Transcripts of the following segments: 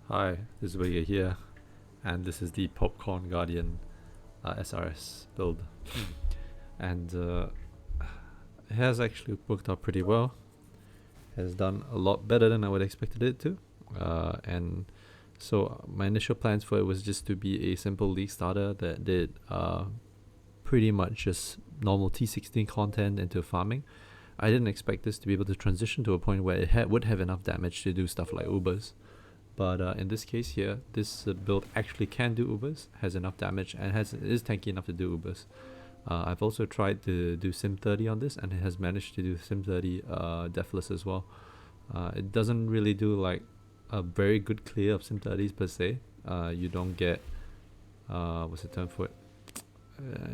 Hi, this is Wiggy here, and this is the Popcorn Guardian SRS build. And it has actually worked out pretty well. Has done a lot better than I would expected it to. And so my initial plans for it was just to be a simple league starter that did pretty much just normal T16 content into farming. I didn't expect this to be able to transition to a point where it would have enough damage to do stuff like Ubers. But in this case here, this build actually can do Ubers, has enough damage, and is tanky enough to do Ubers. I've also tried to do Sim 30 on this, and it has managed to do Sim 30 deathless as well. It doesn't really do like a very good clear of Sim 30s per se. You don't get what's the term for it?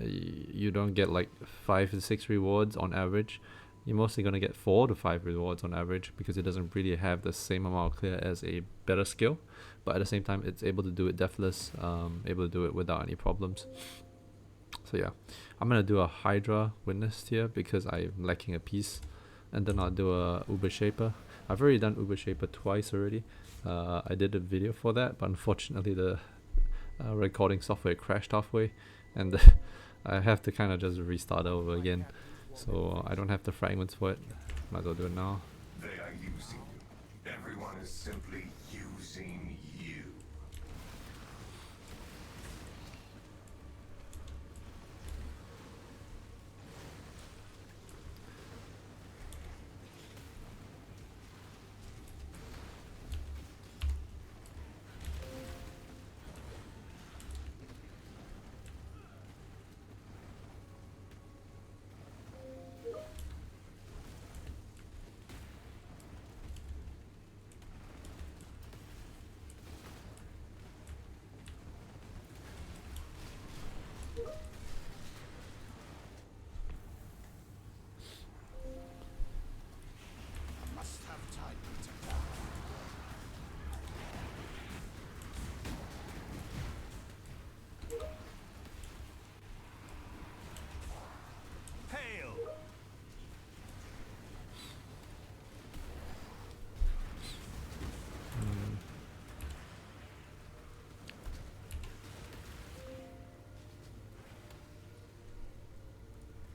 You don't get like 5 to 6 rewards on average. You're mostly going to get 4 to 5 rewards on average because it doesn't really have the same amount of clear as a better skill, but at the same time it's able to do it deathless, able to do it without any problems. So yeah, I'm going to do a Hydra witness here because I'm lacking a piece, and then I'll do a Uber Shaper. I've already done Uber Shaper twice already. I did a video for that, but unfortunately the recording software crashed halfway, and I have to kind of just restart over again. So I don't have the fragments for it. Might as well do it now. They are using you. Everyone is simply using you.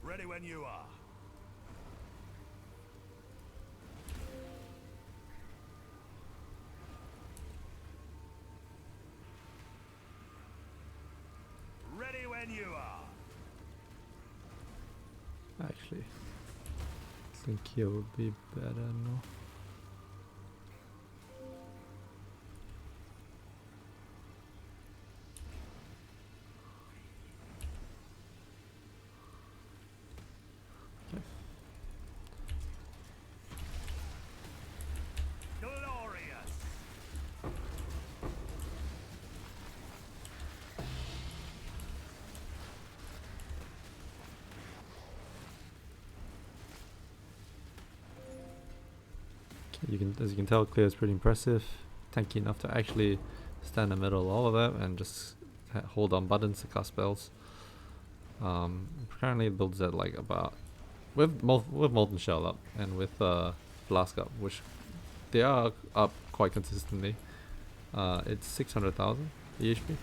Ready when you are. Ready when you are. Actually, I think here would be better, no? Glorious. Okay, as you can tell, clear is pretty impressive. Tanky enough to actually stand in the middle of all of that and just hold on buttons to cast spells. Currently it builds at like about with molten shell up and with flask up, which they are up quite consistently. It's 600,000 EHP.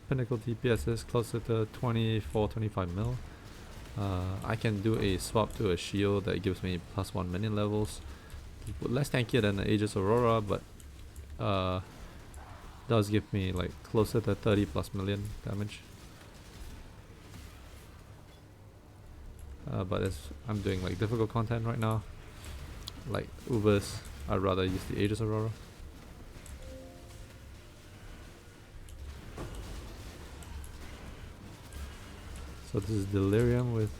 Pinnacle DPS is closer to 24-25 mil. I can do a swap to a shield that gives me +1 minion levels. Less tankier than the Aegis Aurora, but does give me like closer to 30+ million damage. But as I'm doing like difficult content right now, like Ubers, I'd rather use the Aegis Aurora. So this is Delirium with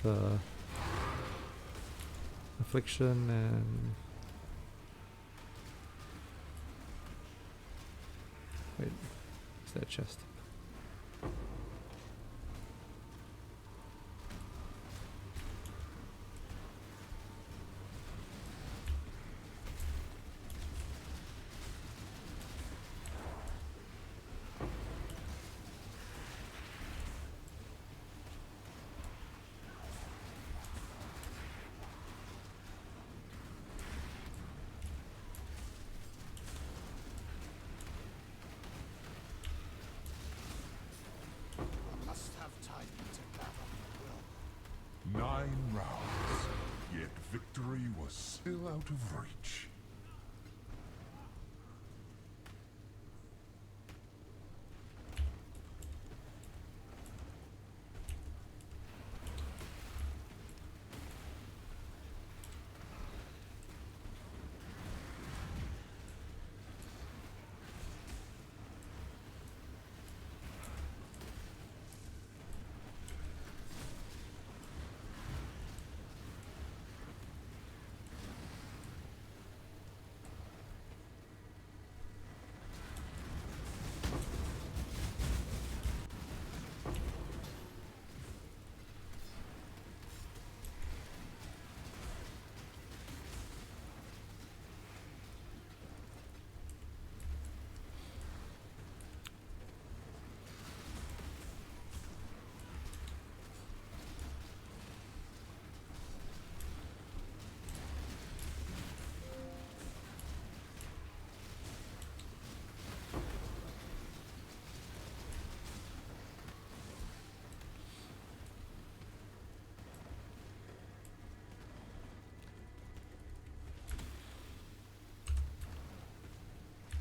Affliction and... Wait, what's that chest? 9 rounds, yet victory was still out of reach.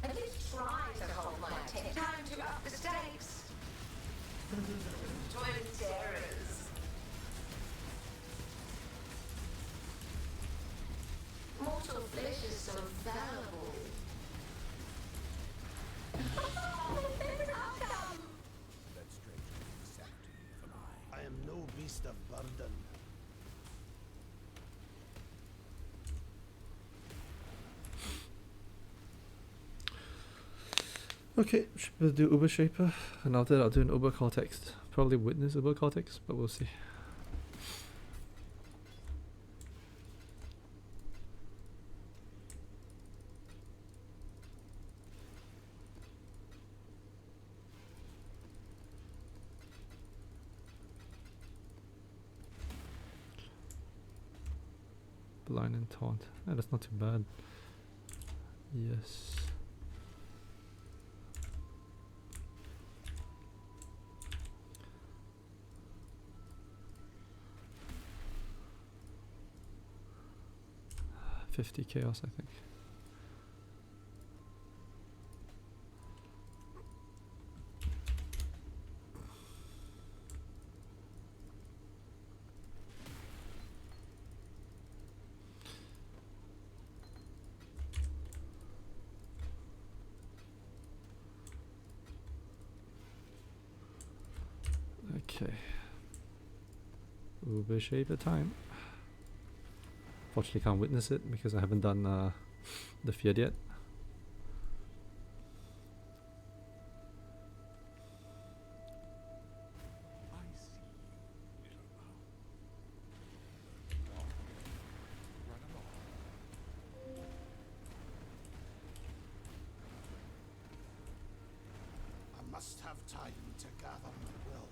At least try to hold my attention. Time to up the stakes. Twin terrors. Mortal flesh is so fallible. Favorite outcome. That stranger is sanity for I am no beast of burden. Okay, should we do Uber Shaper? And after that I'll do an Uber Cortex. Probably witness Uber Cortex, but we'll see. Blind and taunt. Yeah, that's not too bad. Yes. $50 chaos, I think. Okay. Uber Shaper time. Fortunately can't witness it because I haven't done the Feared yet. I must have time to gather my will.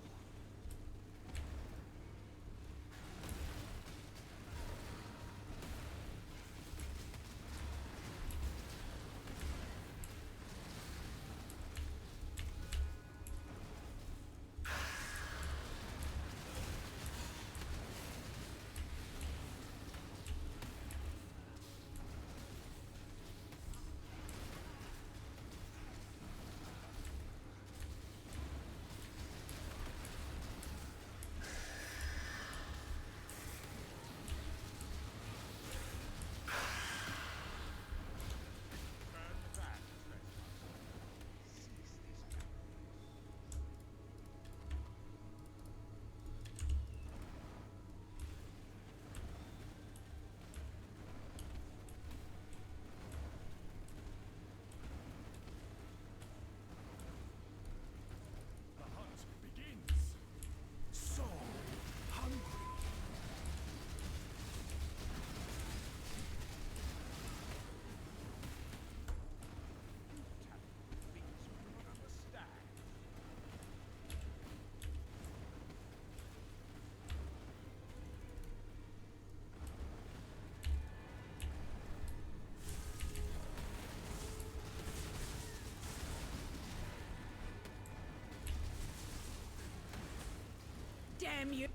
Damn you!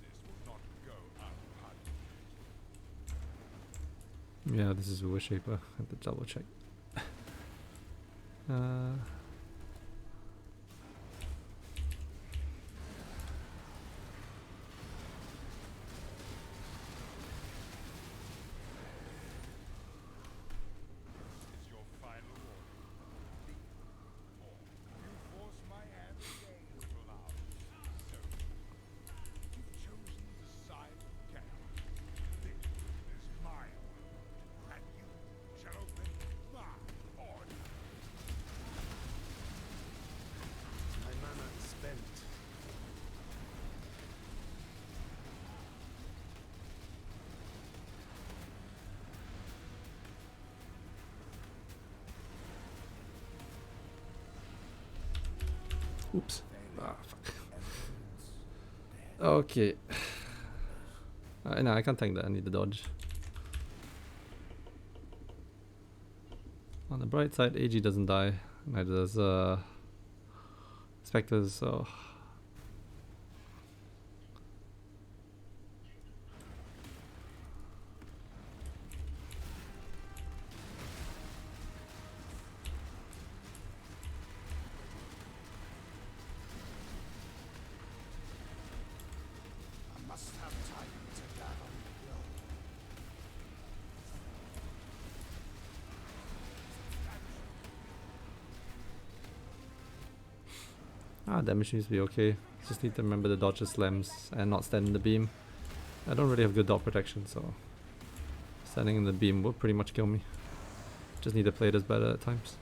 This will not Yeah, this is Wish Shaper. I have to double check. Is your final order? You force my hand again, Cloud. So, you've chosen the side of chaos. This is my world, and you shall obey my order. My mana is spent. Oops. Ah, fuck. Okay. No, I can't tank that. I need the dodge. On the bright side, AG doesn't die. Neither does Spectres, so... I must have time to gather my will. Damage seems to be okay. Just need to remember the dodge slams and not stand in the beam. I don't really have good dot protection, so standing in the beam will pretty much kill me. Just need to play this better at times.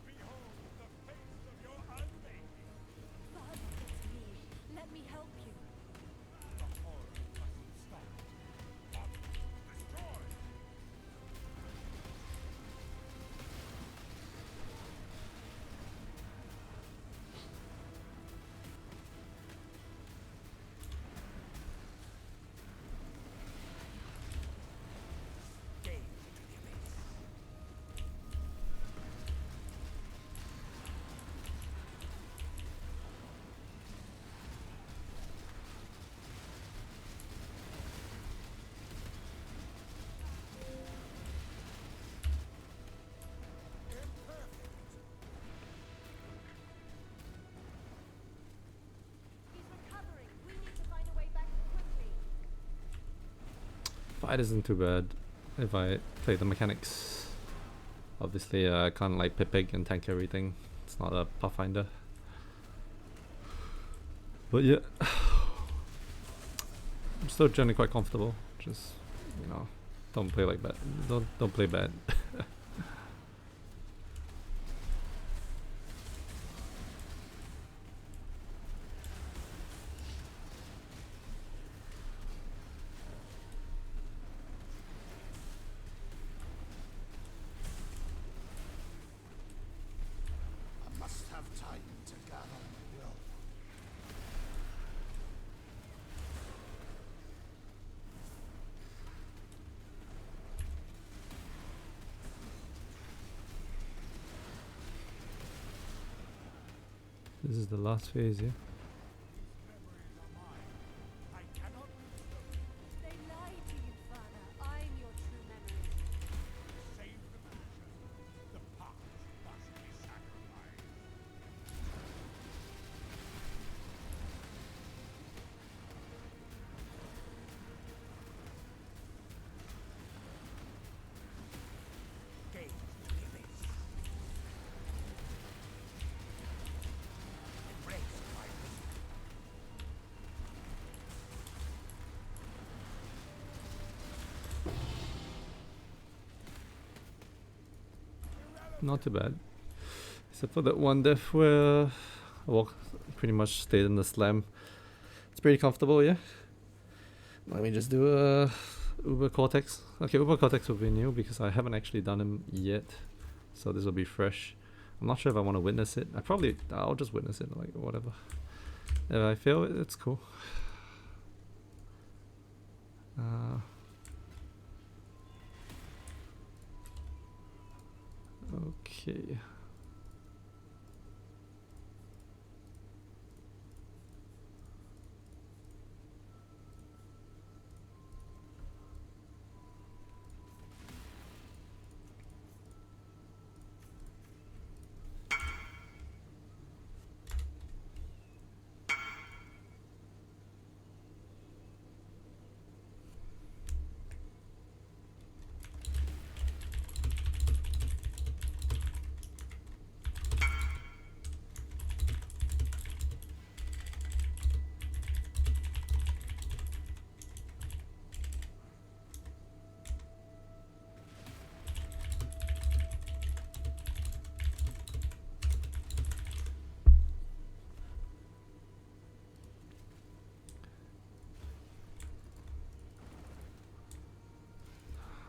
Behold the face of your unmaking. Father, it's me. Let me help you. The horror must stop. Monsters destroyed. Gaze into the abyss. He's recovering. We need to find a way back quickly. Fight isn't too bad if I play the mechanics. Obviously, I can't like pig and tank everything. It's not a Pathfinder. But yeah, I'm still generally quite comfortable. Just, you know, don't play like bad. Don't play bad. I must have time to gather my will. This is the last phase, yeah. These memories are mine. I cannot lose them. They lied to you, Father. I'm your true memory. Save the future. The past must be sacrificed. not too bad. Except for that one death where I pretty much stayed in the slam. It's pretty comfortable, yeah. Let me just do a Uber Cortex. Okay, Uber Cortex will be new because I haven't actually done him yet. So this will be fresh. I'm not sure if I want to witness it. I'll just witness it, like whatever. If I fail it, it's cool. Okay.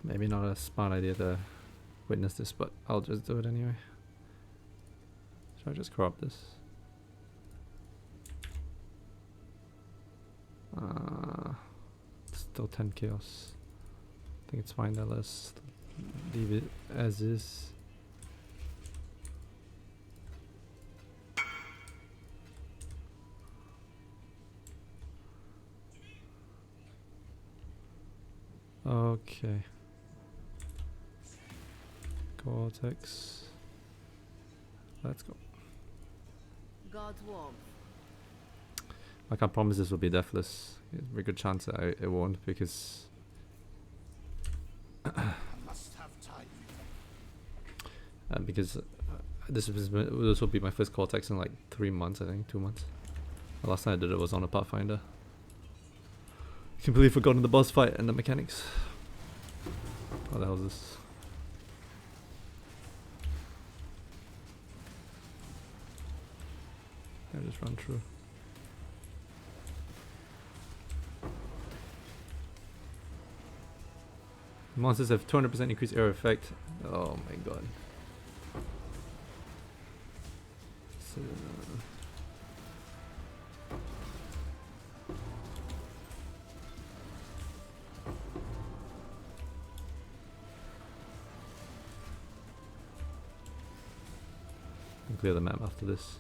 Maybe not a smart idea to witness this, but I'll just do it anyway. Should I just crop this? Still 10 chaos. I think it's fine that let's leave it as is. Okay. Cortex. Let's go. God's warmth. I can't promise this will be deathless. There's a very good chance that it won't because Must have time. because this will be my first Cortex in like 3 months, I think, 2 months. The last time I did it was on a Pathfinder. Completely forgotten the boss fight and the mechanics. What the hell is this? I just run through. Monsters have 200% increased air effect. Oh my god. So, I'll clear the map after this.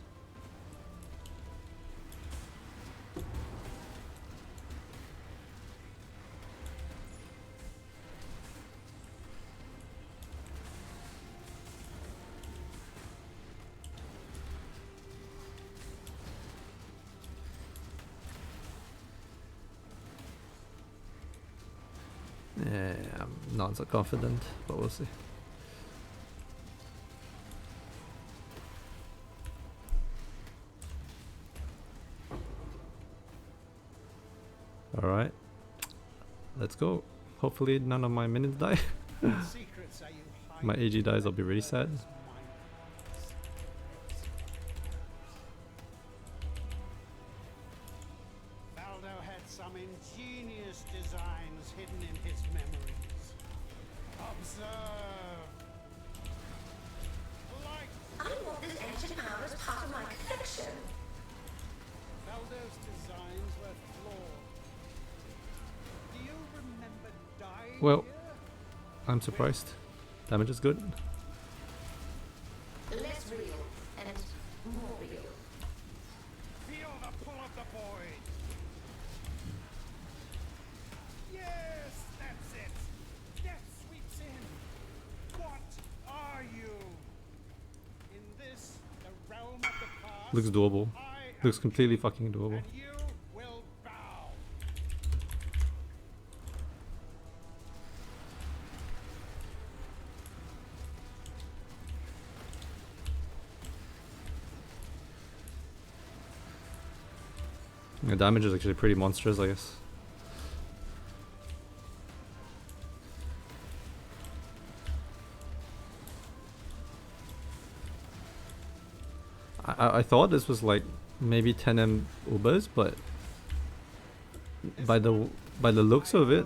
Yeah, I'm not so confident, but we'll see. Alright, let's go. Hopefully none of my minions die. Secrets are you My AG dies, I'll be really sad. Baldo had some ingenious designs hidden in his memories. Observe. Light. I want this ancient power as part of my collection. Baldo's designs were flawed. Do you remember dying Well, here? I'm surprised. Damage is good. Less real and more real. Feel the pull of the void. Yes, that's it. Death sweeps in. What are you? In this, the realm of the past. Looks doable. I Looks am completely fucking doable. and you will bow. The damage is actually pretty monstrous, I guess. I thought this was like maybe 10M Ubers, but by the looks of it,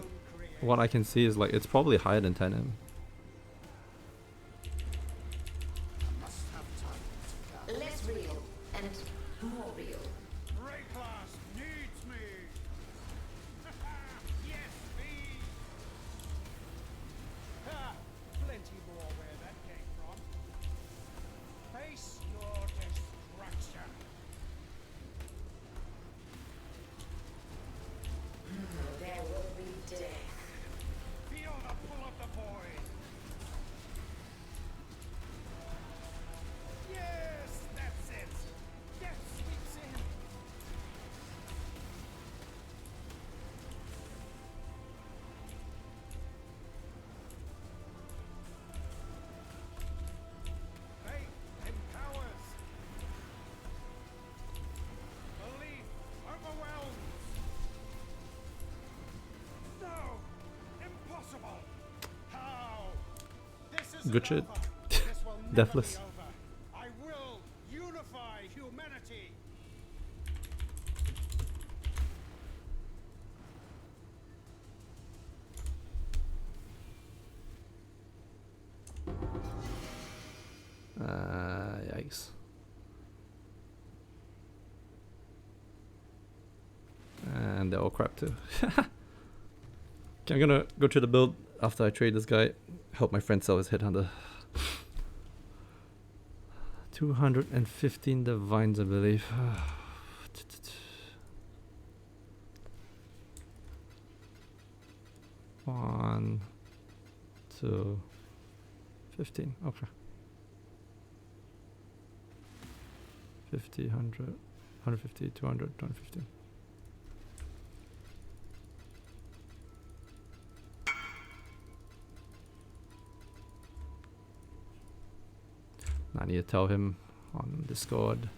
what I can see is like it's probably higher than 10M. Less real and more real. Rayclass needs me. Yes, me. Ha! Plenty more where that came from. Face your destruction. There will be death. Feel the pull of the void. Yes, that's it. Death sweeps in. Faith empowers. Belief overwhelms. No! Impossible! How? This is Good shit. This will never Deathless. be over. I will unify humanity. Yikes. And they're all crap too. Okay, I'm gonna go through the build after I trade this guy. Help my friend sell his headhunter. 215 divines, I believe. 1, 2, 15. Okay. 50, 100, 150, 200, 250. I need to tell him on Discord.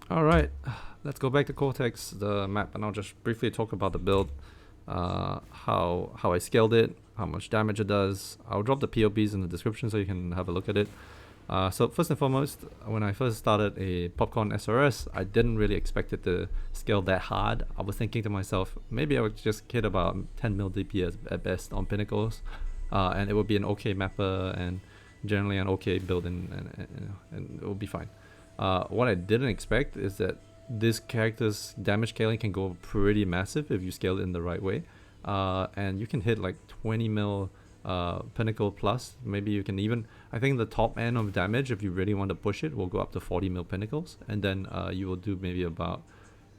Alright, let's go back to Cortex, the map, and I'll just briefly talk about the build. How I scaled it, how much damage it does. I'll drop the POBs in the description so you can have a look at it. So first and foremost, when I first started a Popcorn SRS, I didn't really expect it to scale that hard. I was thinking to myself, maybe I would just hit about 10 mil DPS at best on pinnacles, and it would be an okay mapper and generally an okay build, and it will be fine. What I didn't expect is that this character's damage scaling can go pretty massive if you scale it in the right way, and you can hit like 20 mil pinnacle plus. Maybe you can even, I think the top end of damage, if you really want to push it, will go up to 40 mil pinnacles, and then you will do maybe about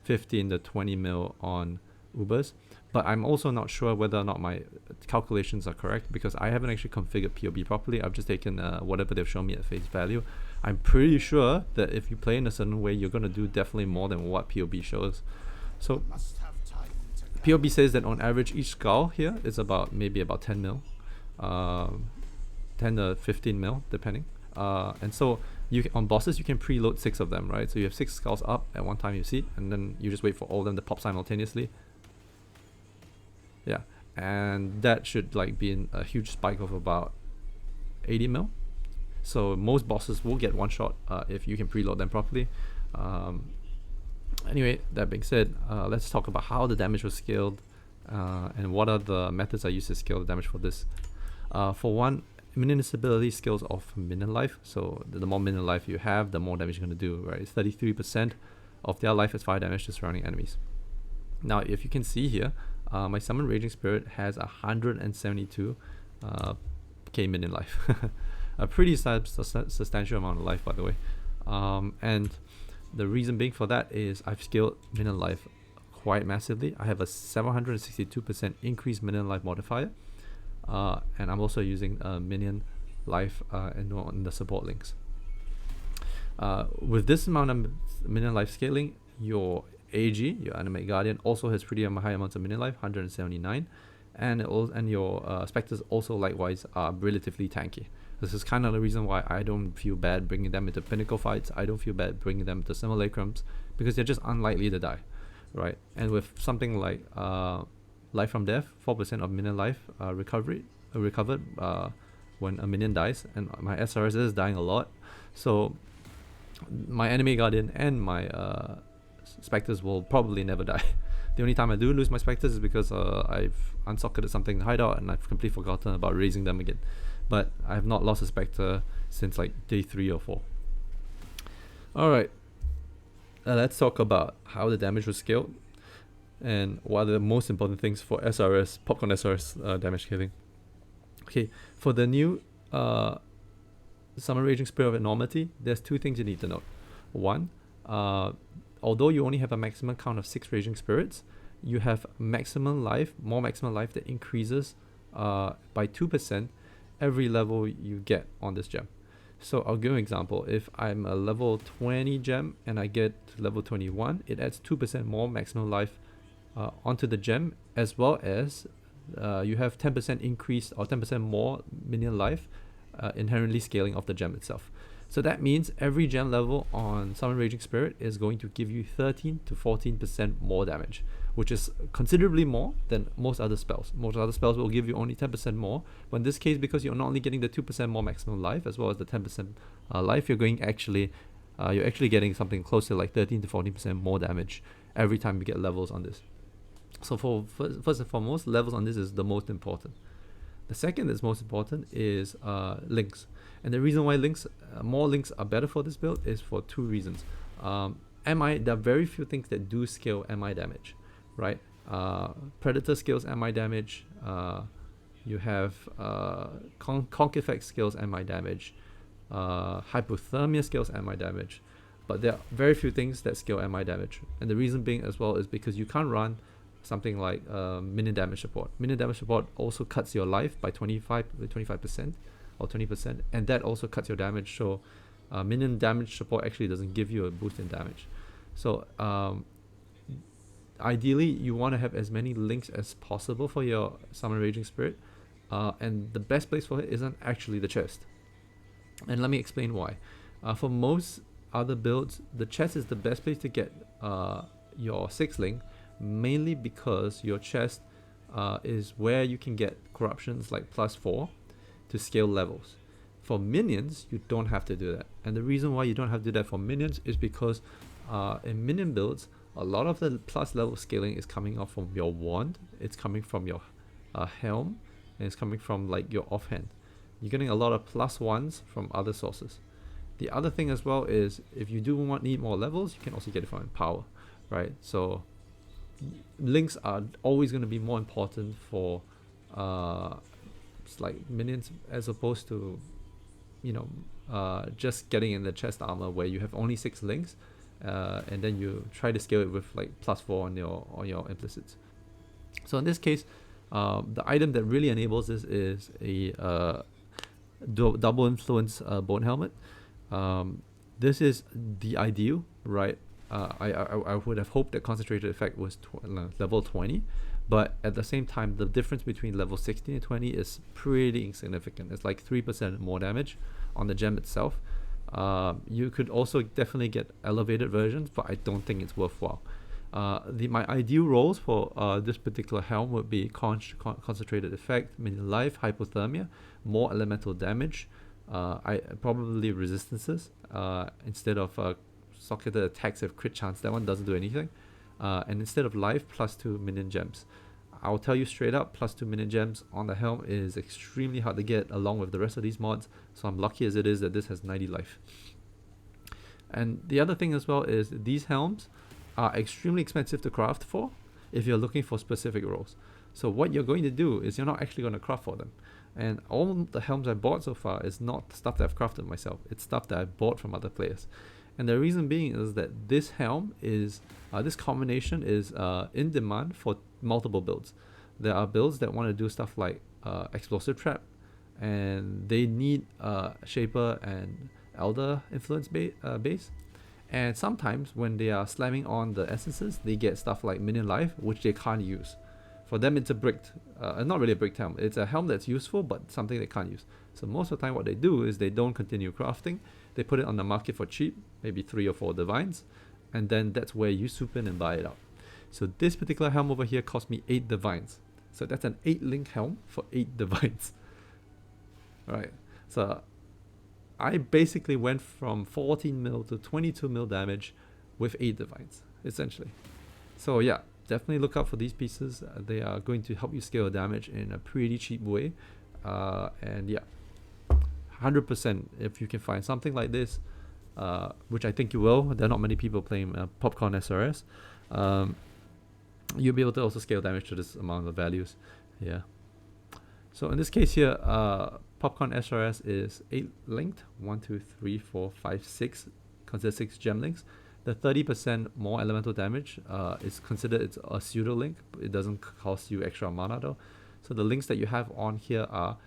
15 to 20 mil on Ubers. But I'm also not sure whether or not my calculations are correct, because I haven't actually configured POB properly. I've just taken whatever they've shown me at face value. I'm pretty sure that if you play in a certain way, you're going to do definitely more than what POB shows. So POB says that on average each skull here is about maybe about 10 mil, 10 to 15 mil depending. And so you on bosses you can preload 6 of them, right? So you have 6 skulls up at one time, you see, and then you just wait for all of them to pop simultaneously. Yeah, and that should like be in a huge spike of about 80 mil. So most bosses will get one shot if you can preload them properly. Anyway, that being said, let's talk about how the damage was scaled and what are the methods I used to scale the damage for this. For one, minion instability scales off minion life. So the more minion life you have, the more damage you're going to do, right? 33% of their life is fire damage to surrounding enemies. Now, if you can see here, my summon Raging Spirit has 172 k minion life. A pretty substantial amount of life, by the way. And the reason being for that is I've scaled minion life quite massively. I have a 762% increased minion life modifier, and I'm also using minion life in the support links. With this amount of minion life scaling, your AG, your Animate Guardian, also has pretty high amounts of minion life, 179, and your Spectres also likewise are relatively tanky. This is kind of the reason why I don't feel bad bringing them into pinnacle fights. I don't feel bad bringing them to simulacrums, because they're just unlikely to die, right? And with something like life from death, 4% of minion life recovered when a minion dies, and my SRS is dying a lot, so my enemy guardian and my specters will probably never die. The only time I do lose my specters is because I've unsocketed something in the hideout and I've completely forgotten about raising them again. But I have not lost a specter since like day 3 or 4. Alright, let's talk about how the damage was scaled and what are the most important things for SRS, Popcorn SRS damage scaling. Okay, for the new Summon Raging Spirit of Enormity, there's 2 things you need to note. One, although you only have a maximum count of 6 Raging Spirits, you have maximum life, more maximum life that increases by 2% every level you get on this gem. So I'll give you an example. If I'm a level 20 gem and I get to level 21, it adds 2% more maximum life onto the gem, as well as you have 10% increase or 10% more minion life inherently scaling of the gem itself. So that means every gem level on Summon Raging Spirit is going to give you 13 to 14% more damage, which is considerably more than most other spells. Most other spells will give you only 10% more, but in this case, because you're not only getting the 2% more maximum life as well as the 10% life, you're actually getting something close to like 13 to 14% more damage every time you get levels on this. So first and foremost, levels on this is the most important. The second that's most important is links. And the reason why more links are better for this build is for 2 reasons. MI, there are very few things that do scale MI damage, right? Predator scales MI damage. You have Conk Effect scales MI damage. Hypothermia scales MI damage. But there are very few things that scale MI damage. And the reason being as well is because you can't run something like minion damage support. Minion damage support also cuts your life by 25% or 20%, and that also cuts your damage. So minion damage support actually doesn't give you a boost in damage. So ideally, you want to have as many links as possible for your Summon Raging Spirit, and the best place for it isn't actually the chest. And let me explain why. For most other builds, the chest is the best place to get your 6 link, mainly because your chest is where you can get corruptions like +4 to scale levels. For minions, you don't have to do that. And the reason why you don't have to do that for minions is because in minion builds, a lot of the plus level scaling is coming off from your wand, it's coming from your helm, and it's coming from like your offhand. You're getting a lot of +1s from other sources. The other thing as well is if you do need more levels, you can also get it from power, right? So links are always going to be more important for like minions as opposed to just getting in the chest armor where you have only 6 links and then you try to scale it with like +4 on your implicits. So in this case, the item that really enables this is a double influence bone helmet. This is the ideal, right? I would have hoped that concentrated effect was level 20, but at the same time, the difference between level 16 and 20 is pretty insignificant. It's like 3% more damage on the gem itself. You could also definitely get elevated versions, but I don't think it's worthwhile. My ideal roles for this particular helm would be concentrated effect, minion life, hypothermia, more elemental damage, probably resistances instead of socketed attacks with crit chance. That one doesn't do anything. And instead of life, +2 minion gems. I'll tell you straight up, +2 minion gems on the helm is extremely hard to get along with the rest of these mods, so I'm lucky as it is that this has 90 life. And the other thing as well is these helms are extremely expensive to craft for if you're looking for specific roles. So what you're going to do is you're not actually going to craft for them. And all the helms I bought so far is not stuff that I've crafted myself, it's stuff that I bought from other players. And the reason being is that this helm is, this combination is in demand for multiple builds. There are builds that want to do stuff like explosive trap, and they need Shaper and Elder influence base. And sometimes when they are slamming on the essences, they get stuff like minion life, which they can't use. For them, it's a bricked, not really a bricked helm. It's a helm that's useful, but something they can't use. So most of the time, what they do is they don't continue crafting. They put it on the market for cheap, maybe 3 or 4 divines, and then that's where you swoop in and buy it out. So this particular helm over here cost me 8 divines. So that's an 8 link helm for 8 divines. Alright, so I basically went from 14 mil to 22 mil damage with 8 divines, essentially. So yeah, definitely look out for these pieces. They are going to help you scale damage in a pretty cheap way. And yeah, 100% if you can find something like this, which I think you will. There are not many people playing Popcorn SRS. You'll be able to also scale damage to this amount of values. Yeah. So in this case here, Popcorn SRS is 8 linked. 1, 2, 3, 4, 5, 6. Consider 6 gem links. The 30% more elemental damage is considered it's a pseudo link. It doesn't cost you extra mana though. So the links that you have on here are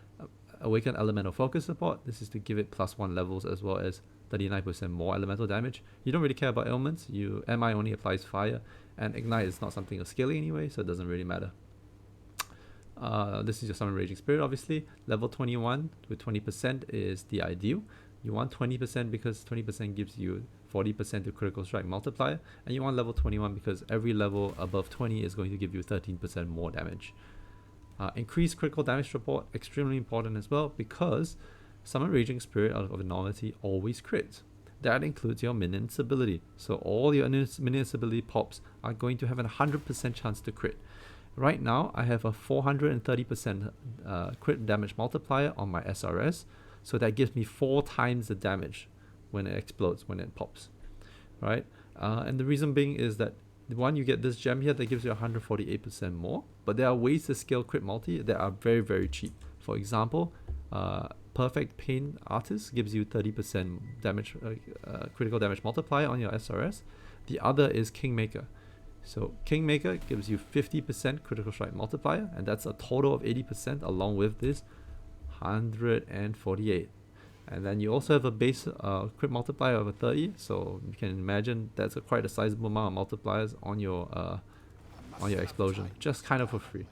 Awakened Elemental Focus Support. This is to give it +1 levels as well as 39% more elemental damage. You don't really care about ailments. MI only applies fire, and Ignite is not something you're scaling anyway, so it doesn't really matter. This is your Summon Raging Spirit, obviously. Level 21 with 20% is the ideal. You want 20% because 20% gives you 40% to critical strike multiplier, and you want level 21 because every level above 20 is going to give you 13% more damage. Increased critical damage support, extremely important as well, because Summon Raging Spirit out of Enormity always crits. That includes your minion's ability. So all your minion's ability pops are going to have a 100% chance to crit. Right now, I have a 430% crit damage multiplier on my SRS, so that gives me 4 times the damage when it explodes, when it pops, right? And the reason being is that one, you get this gem here that gives you 148% more, but there are ways to scale crit multi that are very, very cheap. For example, Perfect Pain Artist gives you 30% damage, critical damage multiplier on your SRS. The other is Kingmaker. So Kingmaker gives you 50% critical strike multiplier, and that's a total of 80% along with this 148. And then you also have a base crit multiplier of a 30, so you can imagine that's quite a sizable amount of multipliers on your explosion, just kind of for free.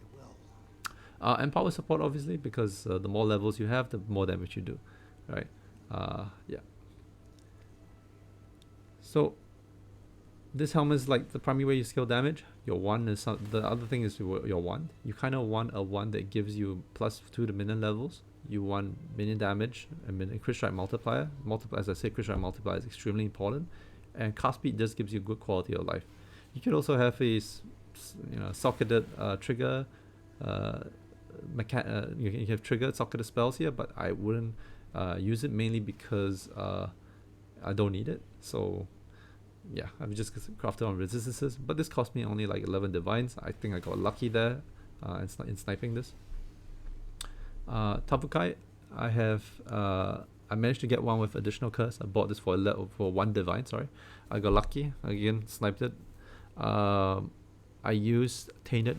And power support, obviously, because the more levels you have, the more damage you do, right? Yeah. So this helmet is like the primary way you scale damage. Your 1 is the other thing is your 1. You kind of want a 1 that gives you +2 to minion levels. You want minion damage and minion crit strike multiplier. As I said, crit strike multiplier is extremely important, and cast speed just gives you good quality of life. You could also have a socketed trigger. You can have triggered socketed spells here, but I wouldn't use it mainly because I don't need it. So yeah, I've just crafted on resistances, but this cost me only like 11 divines. I think I got lucky there in sniping this. Tabukai, I managed to get one with additional curse. I bought this for 1 divine, sorry. I got lucky, again, sniped it. I used tainted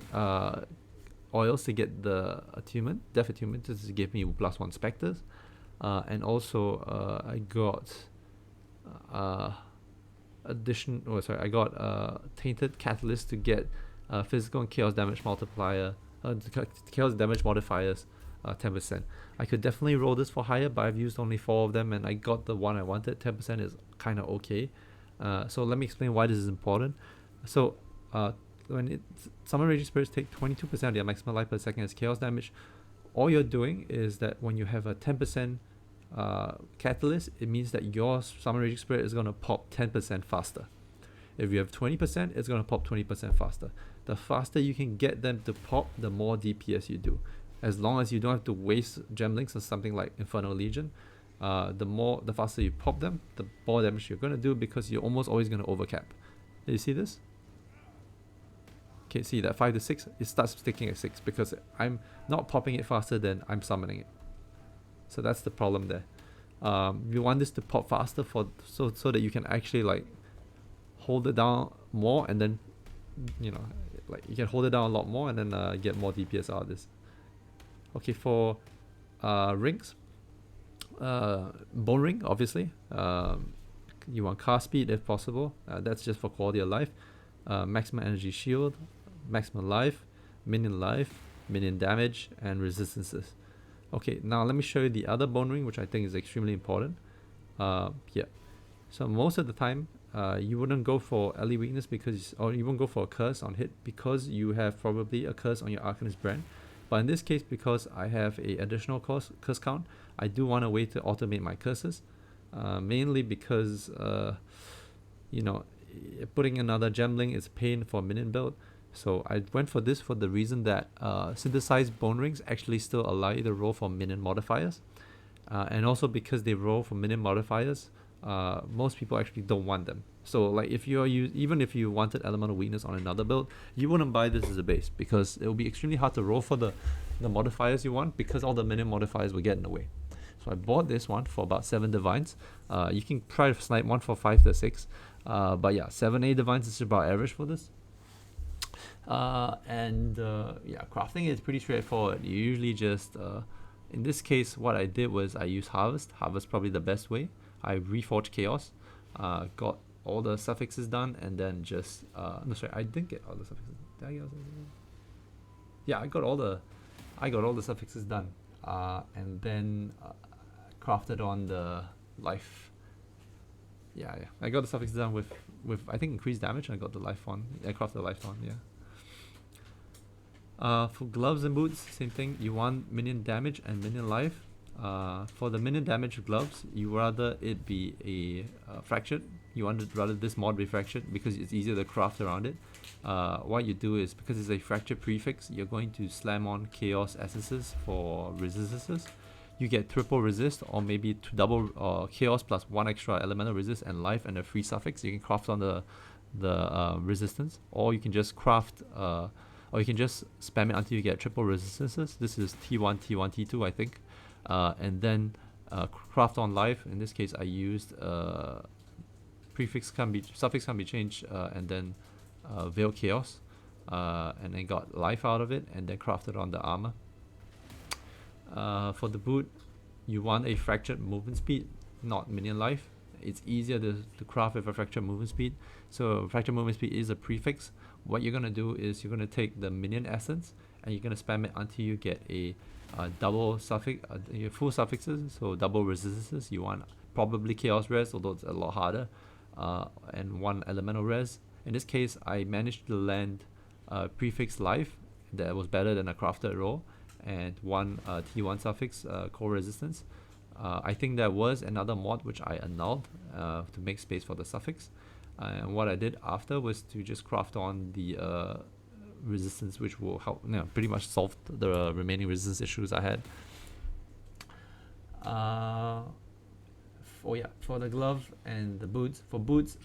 oils to get the attunement, death attunement. This gave me +1 specters. And also I got I got tainted catalyst to get physical and chaos damage multiplier, chaos damage modifiers 10%. I could definitely roll this for higher, but I've used only 4 of them and I got the one I wanted. 10% is kind of okay. So let me explain why this is important. So when Summon Raging Spirits take 22% of their maximum life per second as chaos damage, all you're doing is that when you have a 10% catalyst, it means that your Summon Raging Spirit is going to pop 10% faster. If you have 20%, it's going to pop 20% faster. The faster you can get them to pop, the more DPS you do. As long as you don't have to waste gem links on something like Infernal Legion, the faster you pop them, the more damage you're going to do, because you're almost always going to overcap. Did you see this? Okay, see that 5 to 6, it starts sticking at 6 because I'm not popping it faster than I'm summoning it. So that's the problem there. You want this to pop faster so that you can actually like hold it down more, and then you can hold it down a lot more and then get more DPS out of this. Okay, for rings, bone ring, obviously. You want cast speed if possible. That's just for quality of life. Maximum energy shield, maximum life, minion damage, and resistances. Okay, now let me show you the other bone ring, which I think is extremely important. Yeah. So most of the time, you wouldn't go for early weakness because, or you won't go for a curse on hit because you have probably a curse on your Arcanist brand. But in this case, because I have a additional curse count, I do want a way to automate my curses, mainly because you know, putting another gemling is a pain for a minion build. So I went for this for the reason that synthesized bone rings actually still allow you to roll for minion modifiers, and also because they roll for minion modifiers, most people actually don't want them. So like if you're even if you wanted elemental weakness on another build, you wouldn't buy this as a base because it will be extremely hard to roll for the modifiers you want because all the minion modifiers will get in the way. So I bought this one for about 7 divines. You can try to snipe one for 5 to 6, but yeah, 7-8 divines is about average for this. Yeah, crafting is pretty straightforward. You usually just in this case what I did was I used harvest probably the best way. I reforged chaos, got all the suffixes done, and then just no, sorry, I didn't get all the suffixes. Did I get all the suffixes? Yeah, I got all the suffixes done, and then crafted on the life. Yeah, I got the suffixes done with I think increased damage. I got the life on. I crafted the life on. Yeah. For gloves and boots, same thing. You want minion damage and minion life. For the minion damage gloves, you rather it be a fractured. You want rather this mod be fractured because it's easier to craft around it. What you do is, because it's a fractured prefix, you're going to slam on chaos essences for resistances. You get triple resist, or maybe double chaos plus 1 extra elemental resist and life and a free suffix. You can craft on the resistance, or you can just craft or you can just spam it until you get triple resistances. This is T1, T1, T2, I think. And then craft on life. In this case, I used suffix can be changed, and then veil chaos, and then got life out of it, and then crafted on the armor. For the boot, you want a fractured movement speed, not minion life. It's easier to craft with a fractured movement speed. So fractured movement speed is a prefix. What you're gonna do is you're gonna take the minion essence and you're gonna spam it until you get a double suffix, full suffixes, so double resistances. You want probably chaos res, although it's a lot harder, and 1 elemental res. In this case, I managed to land prefix life that was better than a crafted roll, and 1 T1 suffix core resistance. I think there was another mod which I annulled to make space for the suffix. And what I did after was to just craft on the resistance, which will help, pretty much solve the remaining resistance issues I had. For the glove and the boots. For boots,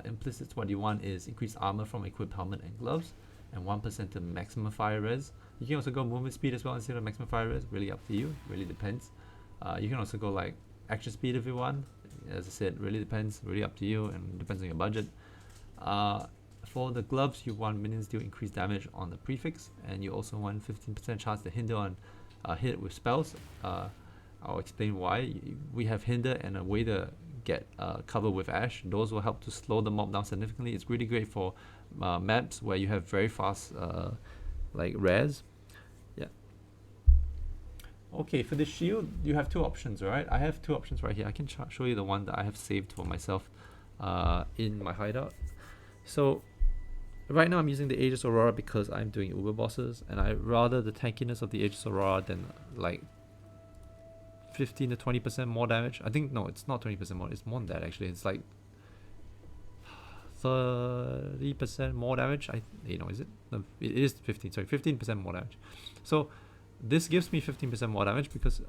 implicit what you want is increased armor from equipped helmet and gloves, and 1% to maximum fire res. You can also go movement speed as well instead of maximum fire res. Really up to you. Really depends. You can also go like action speed if you want. As I said, really depends. Really up to you, and depends on your budget. For the gloves, you want minions to increase damage on the prefix, and you also want 15% chance to hinder on hit with spells. I'll explain why. We have hinder and a way to get cover with ash. Those will help to slow the mob down significantly. It's really great for maps where you have very fast like res. Yeah. Okay, for the shield, you have 2 options, right? I have 2 options right here. I can show you the one that I have saved for myself in my hideout. So right now I'm using the Aegis Aurora because I'm doing Uber bosses, and I rather the tankiness of the Aegis Aurora than like 15 to 20% more damage. I think, no, it's not 20% more, it's more than that actually. It's like 30% more damage. Is it? No, it is 15% more damage. So this gives me 15% more damage because,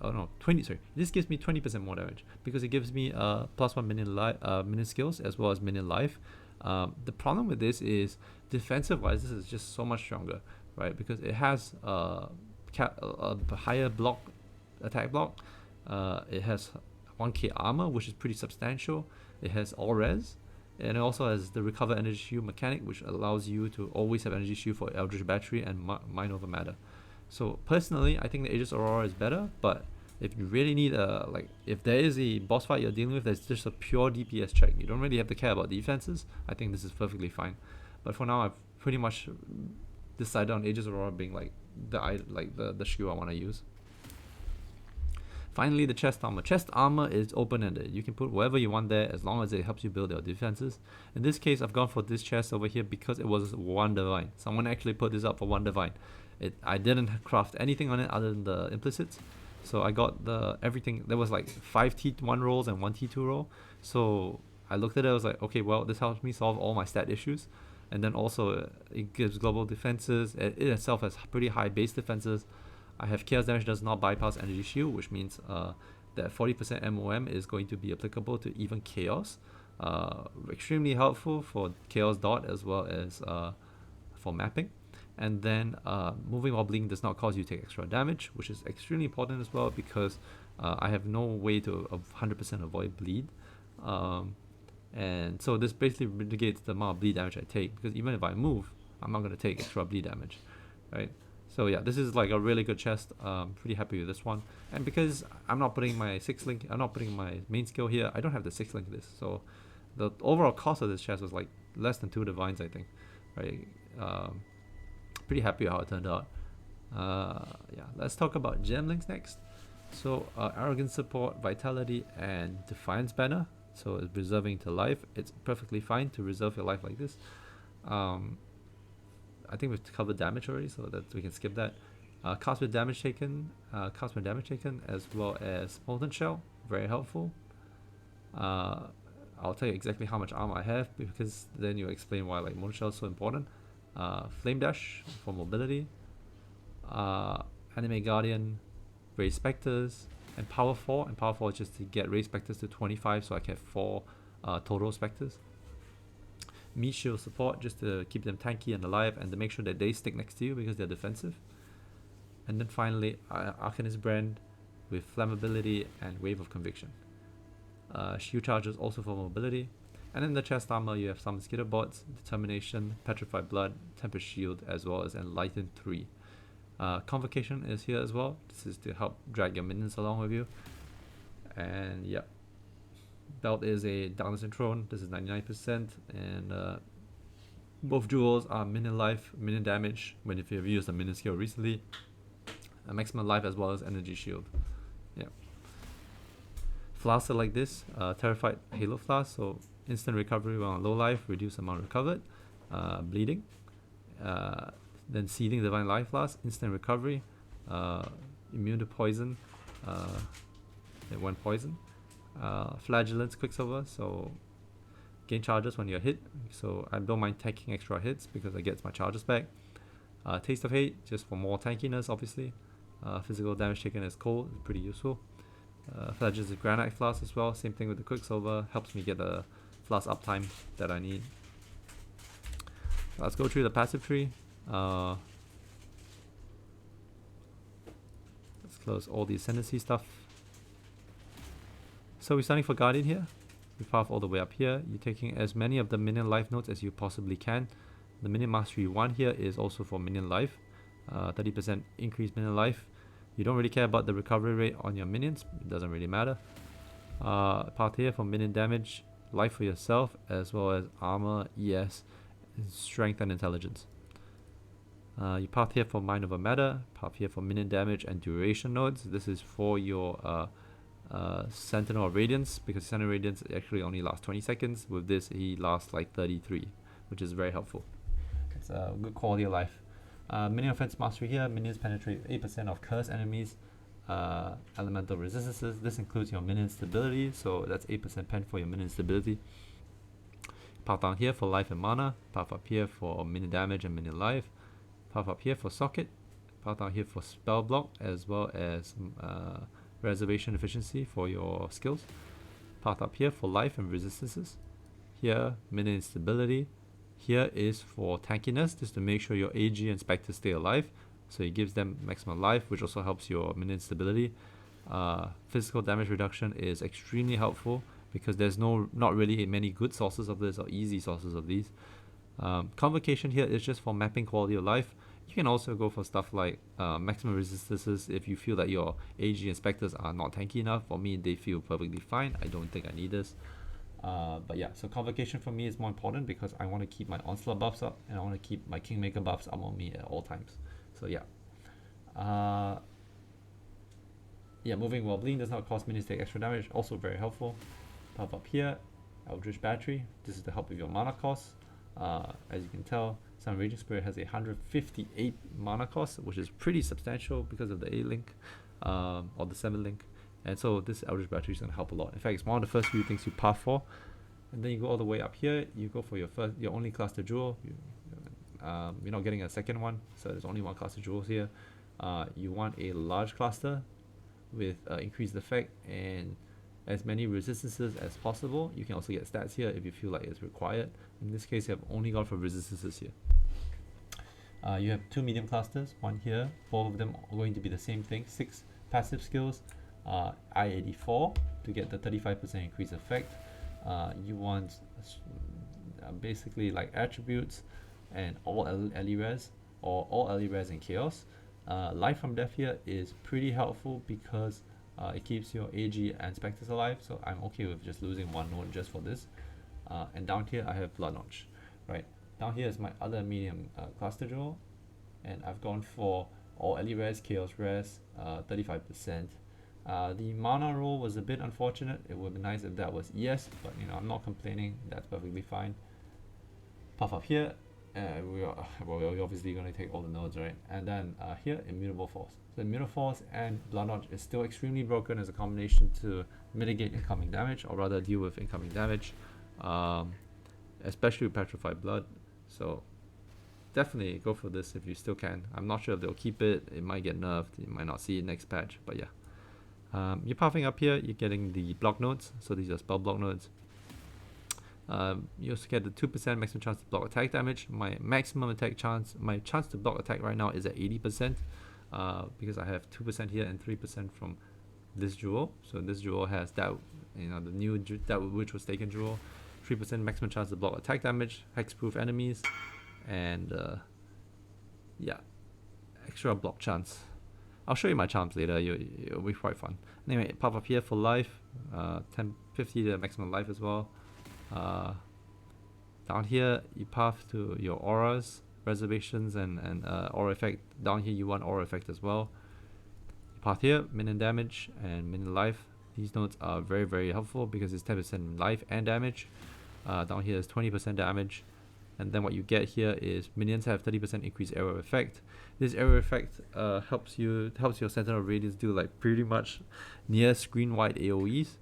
this gives me 20% more damage because it gives me +1 minion skills as well as minion life. The problem with this is defensive wise, this is just so much stronger, right? Because it has a higher attack block. It has 1k armor, which is pretty substantial. It has all res, and it also has the recover energy shield mechanic, which allows you to always have energy shield for Eldritch Battery and Mind Over Matter. So personally, I think the Aegis Aurora is better, but if you really need if there is a boss fight you're dealing with that's just a pure DPS check, you don't really have to care about defenses, I think this is perfectly fine. But for now, I've pretty much decided on Aegis Aurora being the skill I want to use. Finally, the chest armor. Chest armor is open-ended. You can put whatever you want there as long as it helps you build your defenses. In this case, I've gone for this chest over here because it was one divine. Someone actually put this up for one divine. I didn't craft anything on it other than the implicits. So I got everything. There was like 5 T1 rolls and 1 T2 roll. So I looked at it, I was like, okay, well, this helps me solve all my stat issues. And then also it gives global defenses. It itself has pretty high base defenses. I have chaos damage does not bypass energy shield, which means that 40% MOM is going to be applicable to even chaos. Extremely helpful for chaos dot as well as for mapping. And then moving while bleeding does not cause you to take extra damage, which is extremely important as well because I have no way to 100% avoid bleed. And so this basically mitigates the amount of bleed damage I take, because even if I move, I'm not going to take extra bleed damage, right? So yeah, this is like a really good chest. Pretty happy with this one. And because I'm not putting my 6-link, I'm not putting my main skill here, I don't have the 6-link list. So the overall cost of this chest was like less than 2 divines, I think, right? Pretty happy with how it turned out. Yeah, let's talk about gem links next. So arrogance support, vitality, and defiance banner. So it's reserving to life. It's perfectly fine to reserve your life like this. I think we've covered damage already, so that we can skip that. Cast with damage taken, as well as molten shell, very helpful. I'll tell you exactly how much armor I have, because then you explain why like molten shell is so important. Flame dash for mobility. Anime guardian, raise specters, and power 4. And power 4 is just to get raise specters to 25, so I can have 4 total specters. Meat shield support, just to keep them tanky and alive, and to make sure that they stick next to you because they're defensive. And then finally, Arcanist brand with flammability and wave of conviction. Shield charges also for mobility. And in the chest armor, you have some skitter bots, determination, petrified blood, tempest shield, as well as enlightened 3. Convocation is here as well. This is to help drag your minions along with you. And yeah, belt is a darkness and throne. This is 99%, and both jewels are minion life, minion damage when if you've used a minion skill recently, a maximum life as well as energy shield. Yeah, flasks are like this. Terrified halo flask, so instant recovery while on low life, reduce amount recovered. Bleeding, then seething divine life flask, instant recovery, immune to poison, and 1 poison. Flagellant's quicksilver, so gain charges when you're hit, so I don't mind taking extra hits because I get my charges back. Taste of hate, just for more tankiness, obviously. Physical damage taken as cold, pretty useful. Flagellant's granite flask as well, same thing with the quicksilver, helps me get the flask uptime that I need. Let's go through the passive tree. Let's close all the ascendancy stuff. So we're starting for Guardian here. We path all the way up here. You're taking as many of the minion life nodes as you possibly can. The minion mastery 1 here is also for minion life. 30% increased minion life. You don't really care about the recovery rate on your minions. It doesn't really matter. Path here for minion damage, life for yourself, as well as armor, ES, strength and intelligence. You path here for mind over matter. Path here for minion damage and duration nodes. This is for your Sentinel of Radiance, because Sentinel of Radiance actually only lasts 20 seconds. With this, he lasts like 33, which is very helpful. It's a good quality of life. Minion offense mastery here. Minions penetrate 8% of cursed enemies. Elemental resistances. This includes your minion stability, so that's 8% pen for your minion stability. Path down here for life and mana. Path up here for minion damage and minion life. Path up here for socket. Path down here for spell block, as well as reservation efficiency for your skills. Path up here for life and resistances. Here, minion stability. Here is for tankiness, just to make sure your AG and specters stay alive. So it gives them maximum life, which also helps your minion stability. Physical damage reduction is extremely helpful because there's not really many good sources of this or easy sources of these. Convocation here is just for mapping quality of life. You can also go for stuff like maximum resistances if you feel that your AG and specters are not tanky enough. For me, they feel perfectly fine. I don't think I need this. But yeah, so Convocation for me is more important because I want to keep my Onslaught buffs up and I want to keep my Kingmaker buffs up on me at all times. So yeah. Yeah, moving while bleeding does not cause minions to take extra damage, also very helpful. Pop up here, Eldritch Battery. This is to help with your mana cost. As you can tell, Sun Raging Spirit has a 158 mana cost, which is pretty substantial because of the A link, or the 7 link. And so this Eldritch Battery is going to help a lot. In fact, it's one of the first few things you path for. And then you go all the way up here, you go for your only cluster jewel. You're not getting a second one, so there's only one cluster jewels here. You want a large cluster with increased effect and as many resistances as possible. You can also get stats here if you feel like it's required. In this case, you have only gone for resistances here. You have 2 medium clusters, one here. Both of them are going to be the same thing. 6 passive skills, I-84 to get the 35% increased effect. You want basically like attributes and all Res or all Res and Chaos. Life from Death here is pretty helpful because it keeps your AG and Spectres alive, so I'm okay with just losing one node just for this. And down here I have Blood Notch. Right, down here is my other medium cluster jewel, and I've gone for all Res, Chaos Res, 35%. The mana roll was a bit unfortunate. It would be nice if that was yes, but you know, I'm not complaining. That's perfectly fine. Puff up here. We're obviously going to take all the nodes, right? And then here, Immutable Force. So Immutable Force and Blood Notch is still extremely broken as a combination to mitigate incoming damage, or rather deal with incoming damage, especially with Petrified Blood. So definitely go for this if you still can. I'm not sure if they'll keep it. It might get nerfed. You might not see it next patch, but yeah. You're puffing up here, you're getting the block nodes. So these are spell block nodes. You also get the 2% maximum chance to block attack damage. My maximum attack chance, my chance to block attack right now is at 80%, because I have 2% here and 3% from this jewel. So this jewel has that, you know, the new that which was taken jewel. 3% maximum chance to block attack damage, hexproof enemies, and yeah, extra block chance. I'll show you my charms later. It'll be quite fun. Anyway, pop up here for life, 50 to maximum life as well. Down here you path to your auras, reservations, and aura effect. Down here you want aura effect as well. You path here, minion damage and minion life. These nodes are very, very helpful because it's 10% life and damage. Down here is 20% damage. And then what you get here is minions have 30% increased area of effect. This area of effect helps your Sentinel Radiance do like pretty much near screen wide AoEs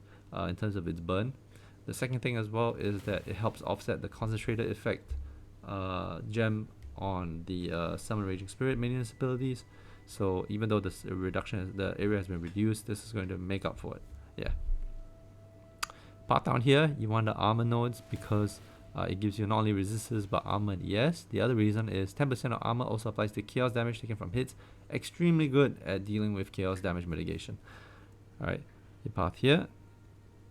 in terms of its burn. The second thing as well is that it helps offset the concentrated effect gem on the Summon Raging Spirit minions abilities. So even though this reduction, the area has been reduced, this is going to make up for it. Yeah. Part down here, you want the armor nodes because it gives you not only resistance but armor and ES. The other reason is 10% of armor also applies to chaos damage taken from hits. Extremely good at dealing with chaos damage mitigation. Alright, you path here.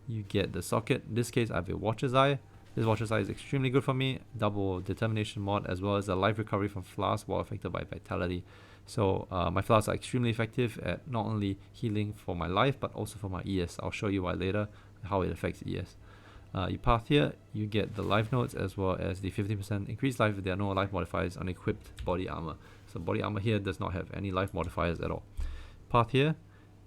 You get the socket. In this case, I have a Watcher's Eye. This Watcher's Eye is extremely good for me. Double determination mod as well as a life recovery from flask while affected by vitality. So my flasks are extremely effective at not only healing for my life but also for my ES. I'll show you why later, how it affects ES. You path here, you get the life nodes as well as the 50% increased life if there are no life modifiers on equipped body armor. So body armor here does not have any life modifiers at all. Path here,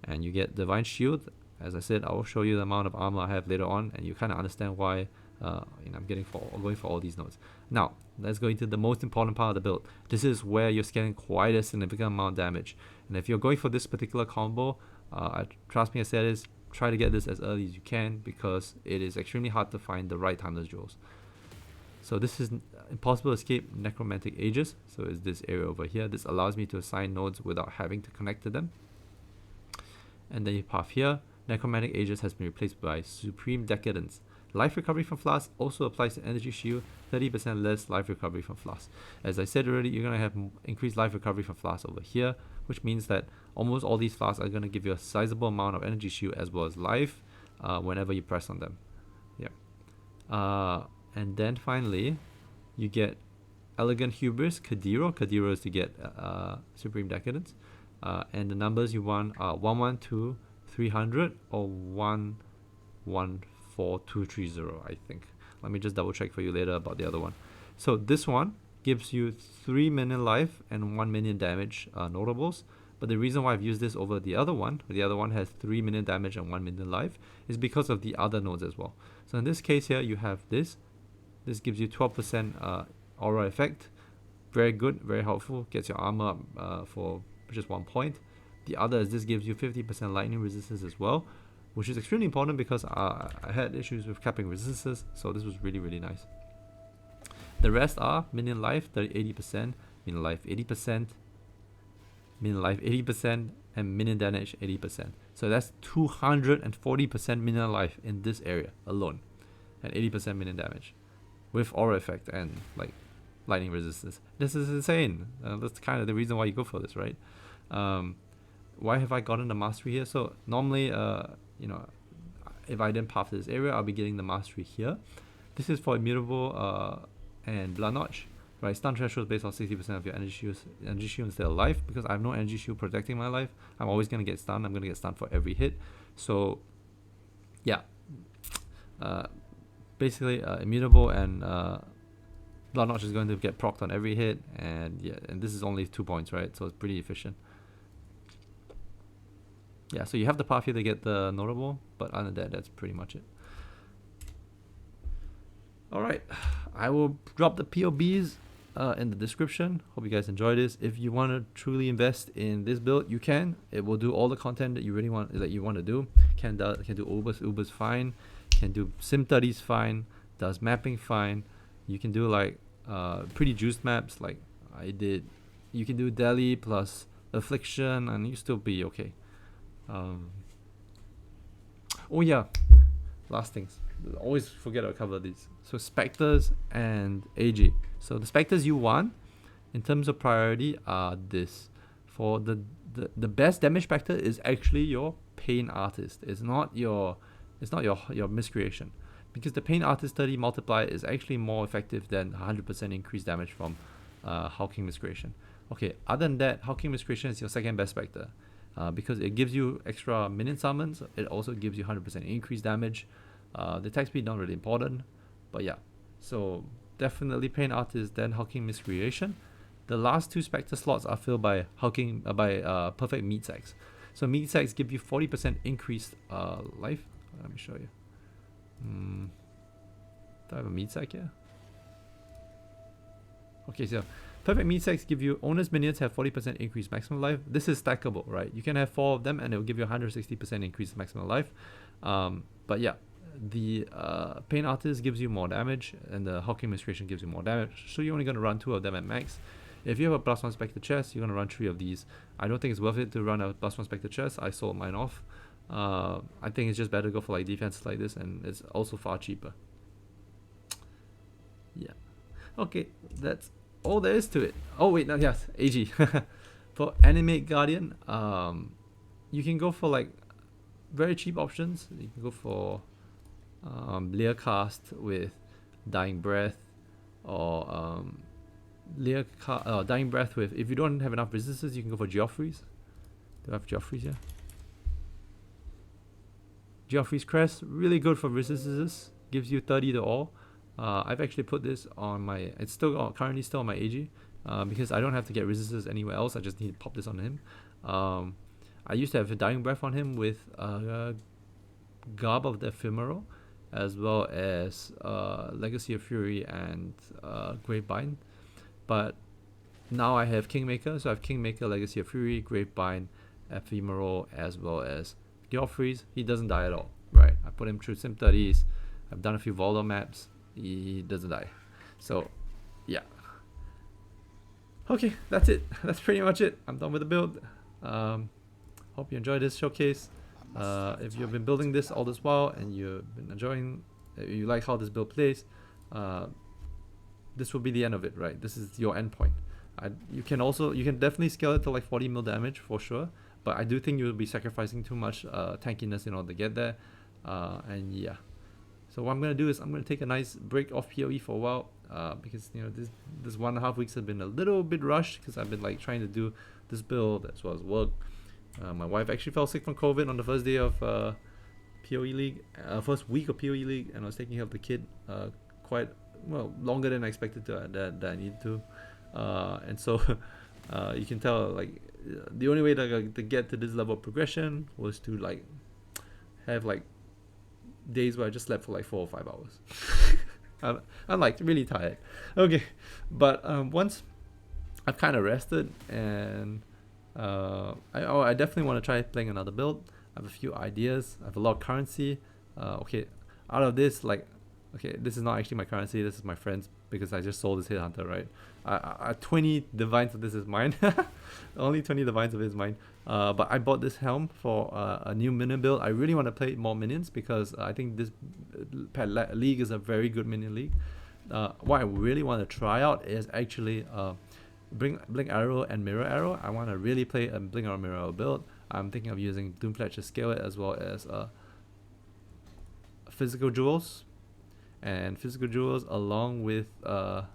and you get Divine Shield. As I said, I will show you the amount of armor I have later on, and you kind of understand why I'm going for all these nodes. Now, let's go into the most important part of the build. This is where you're scaling quite a significant amount of damage. And if you're going for this particular combo, trust me, I said this, try to get this as early as you can because it is extremely hard to find the right timeless jewels. So this is impossible to escape necromantic ages. So it's this area over here. This allows me to assign nodes without having to connect to them. And then you path here. Necromantic Ages has been replaced by Supreme Decadence. Life recovery from Flask also applies to Energy Shield, 30% less life recovery from Flask. As I said already, you're going to have increased life recovery from Flask over here, which means that almost all these flasks are going to give you a sizable amount of Energy Shield as well as life whenever you press on them. Yeah. And then finally, you get Elegant Hubris, Kadiro. Kadiro is to get Supreme Decadence. And the numbers you want are 112, 300 or 114230, I think. Let me just double check for you later about the other one. So this one gives you 3 minion life and 1 minion damage notables, But the reason why I've used this over the other one has 3 million damage and 1 million life, is because of the other nodes as well. So in this case here, you have this. This gives you 12% aura effect. Very good, very helpful. Gets your armor up for just 1 point. The other is this gives you 50% lightning resistance as well, which is extremely important because I had issues with capping resistances, so this was really, really nice. The rest are minion life 80%, minion life 80%, minion life 80%, and minion damage 80%. So that's 240% minion life in this area alone, and 80% minion damage with aura effect and like lightning resistance. This is insane. That's kind of the reason why you go for this, right? Why have I gotten the mastery here? So normally, you know, if I didn't path this area, I'll be getting the mastery here. This is for immutable and blood notch, right? Stun threshold based on 60% of your energy shield instead of life. Because I have no energy shield protecting my life, I'm always gonna get stunned. I'm gonna get stunned for every hit. So yeah, basically immutable and blood notch is going to get procced on every hit, and yeah, and this is only 2 points, right? So it's pretty efficient. Yeah, so you have the path here to get the notable, but other than that, that's pretty much it. Alright, I will drop the POBs in the description. Hope you guys enjoy this. If you want to truly invest in this build, you can. It will do all the content that you really want, to do. Can do Ubers fine. Can do sim studies fine. Does mapping fine. You can do like pretty juiced maps like I did. You can do Delhi plus Affliction, and you still be okay. Oh yeah, last things. Always forget to cover these. So Spectres and AG. So the Spectres you want in terms of priority are this. For the best damage Spectre is actually your Pain Artist. It's not your Miscreation. Because the Pain Artist 30 multiplier is actually more effective than 100% increased damage from Hulking Miscreation. Okay, other than that, Hulking Miscreation is your second best Spectre. Because it gives you extra minion summons. It also gives you 100% increased damage. The attack speed not really important, but yeah. So definitely Pain Artist, then Hulking Miscreation. The last 2 Spectre slots are filled by Perfect Meat Sacks. So Meat Sacks give you 40% increased life. Let me show you. Do I have a Meat Sack here? Okay, so Perfect Meat Sacks give you owner's minions have 40% increased maximum life. This is stackable, right? You can have 4 of them and it will give you 160% increased maximum life. But yeah, the Pain Artist gives you more damage and the Hulking Miscreation gives you more damage. So you're only going to run 2 of them at max. If you have a +1 Spectre chest, you're going to run 3 of these. I don't think it's worth it to run a +1 Spectre chest. I sold mine off. I think it's just better to go for like defenses like this, and it's also far cheaper. Yeah. Okay, that's all there is to it. Oh wait, no, yes, AG. For Animate Guardian, you can go for like very cheap options. You can go for Leer Cast with Dying Breath, or Dying Breath with, if you don't have enough resistances, you can go for Geoffrey's. Do I have Geoffrey's here? Geoffrey's Crest, really good for resistances, gives you 30 to all. I've actually put this on my, it's still currently still on my AG, because I don't have to get resistances anywhere else. I just need to pop this on him. I used to have a Dying Breath on him with Garb of the Ephemeral, as well as Legacy of Fury and Gravebind. But now I have Kingmaker, so I have Kingmaker, Legacy of Fury, Gravebind, Ephemeral, as well as Geoffrey's. He doesn't die at all, right? I put him through Sim 30s. I've done a few Voldo maps. He doesn't die. So, yeah. Okay, that's it. That's pretty much it. I'm done with the build. Hope you enjoyed this showcase. If you've been building this all this while and you've been enjoying, you like how this build plays, this will be the end of it, right? This is your end point. You can definitely scale it to like 40 mil damage for sure, but I do think you'll be sacrificing too much tankiness in order to get there. And yeah. So what I'm gonna do is I'm gonna take a nice break off PoE for a while, because you know this 1.5 weeks have been a little bit rushed because I've been like trying to do this build as well as work. My wife actually fell sick from COVID on the first day of PoE League, first week of PoE League, and I was taking care of the kid quite well, longer than I expected that I needed to, and so you can tell like the only way to get to this level of progression was to like have like days where I just slept for like 4 or 5 hours. I'm like really tired. Okay, but once I've kind of rested and I definitely want to try playing another build. I have a few ideas. I have a lot of currency. Okay, out of this, like, okay, this is not actually my currency. This is my friend's because I just sold this Headhunter, right? 20 divines of this is mine. Only 20 divines of it is mine. But I bought this helm for a new minion build. I really want to play more minions because I think this league is a very good minion league. What I really want to try out is actually bring Blink Arrow and Mirror Arrow. I want to really play a Blink Arrow Mirror Arrow build. I'm thinking of using Doomfletch to scale it, as well as physical jewels. And physical jewels along with the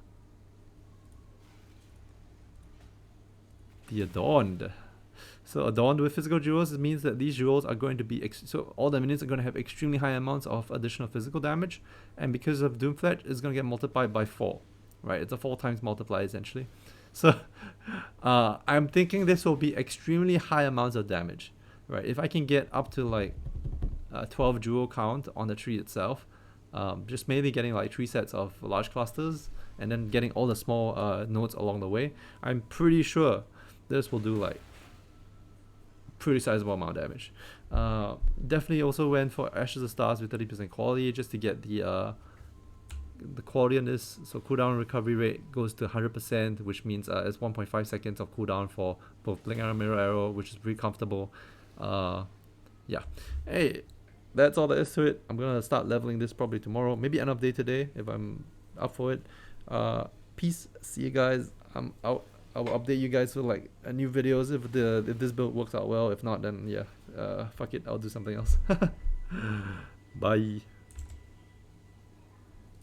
adorned. So adorned with physical jewels, it means that these jewels are going to be so all the minions are going to have extremely high amounts of additional physical damage, and because of Doomfletch, it's going to get multiplied by 4, right? It's a 4 times multiplier essentially. So I'm thinking this will be extremely high amounts of damage, right? If I can get up to like 12 jewel count on the tree itself, just maybe getting like 3 sets of large clusters and then getting all the small nodes along the way, I'm pretty sure this will do like pretty sizable amount of damage. Definitely also went for Ashes of Stars with 30% quality just to get the quality on this. So cooldown recovery rate goes to 100%, which means it's 1.5 seconds of cooldown for both Blink Arrow and Mirror Arrow, which is pretty comfortable. Yeah. Hey, that's all there is to it. I'm gonna start leveling this probably tomorrow, maybe end of day today if I'm up for it. Peace. See you guys. I'm out. I will update you guys with like new videos if this build works out well. If not, then yeah, fuck it. I'll do something else. Bye.